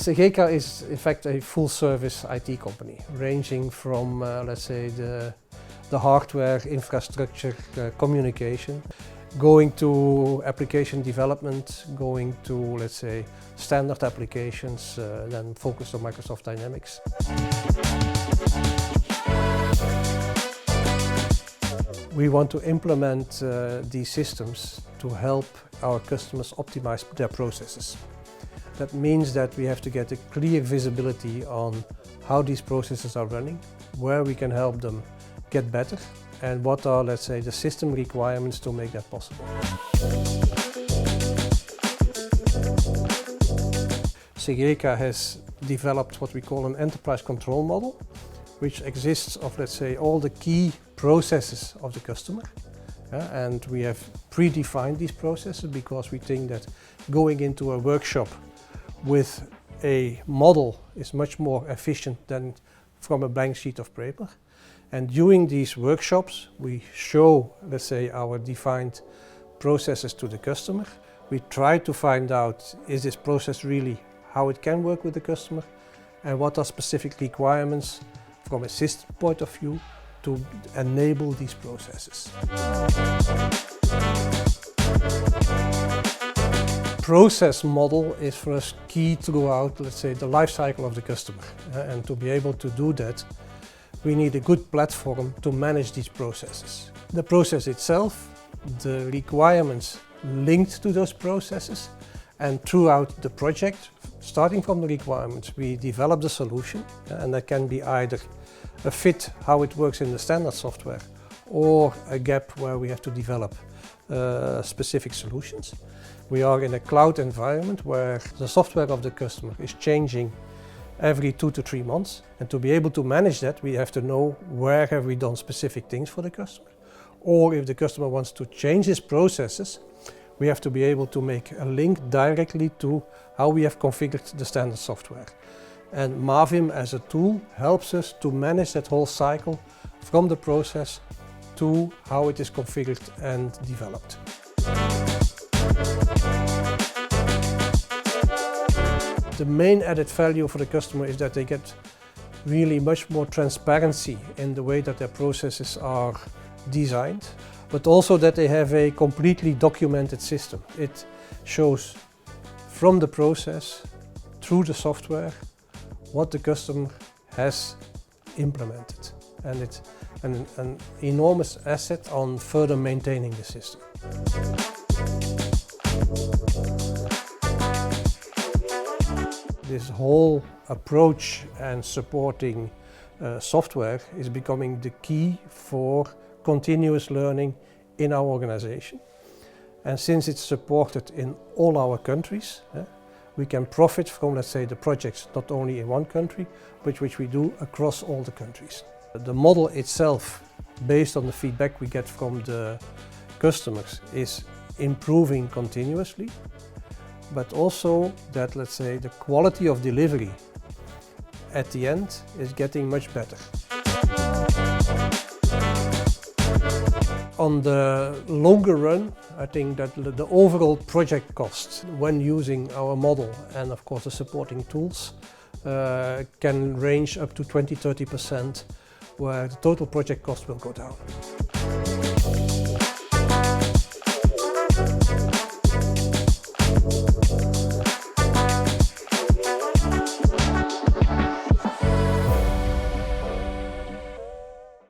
Cegeka is in fact a full-service IT company, ranging from, let's say, the hardware, infrastructure, communication, going to application development, going to, let's say, standard applications, then focused on Microsoft Dynamics. We want to implement these systems to help our customers optimize their processes. That means that we have to get a clear visibility on how these processes are running, where we can help them get better, and what are, let's say, the system requirements to make that possible. Cegeka has developed what we call an enterprise control model, which exists of, let's say, all the key processes of the customer. And we have predefined these processes because we think that going into a workshop with a model is much more efficient than from a blank sheet of paper. And during these workshops, we show, let's say, our defined processes to the customer. We try to find out, is this process really how it can work with the customer, and what are specific requirements from a system point of view to enable these processes. Process model is for us key throughout, let's say, the life cycle of the customer. And to be able to do that, we need a good platform to manage these processes. The process itself, the requirements linked to those processes, and throughout the project, starting from the requirements, we develop the solution, and that can be either a fit how it works in the standard software or a gap where we have to develop specific solutions. We are in a cloud environment where the software of the customer is changing every 2 to 3 months, and to be able to manage that, we have to know where have we done specific things for the customer, or if the customer wants to change his processes, we have to be able to make a link directly to how we have configured the standard software. And Mavim as a tool helps us to manage that whole cycle from the process to how it is configured and developed. The main added value for the customer is that they get really much more transparency in the way that their processes are designed, but also that they have a completely documented system. It shows from the process through the software what the customer has implemented, and it's an enormous asset on further maintaining the system. This whole approach and supporting software is becoming the key for continuous learning in our organization. And since it's supported in all our countries, we can profit from, let's say, the projects not only in one country, but which we do across all the countries. The model itself, based on the feedback we get from the customers, is improving continuously, but also that, let's say, the quality of delivery at the end is getting much better. On the longer run, I think that the overall project cost when using our model and of course the supporting tools can range up to 20–30%, where the total project cost will go down.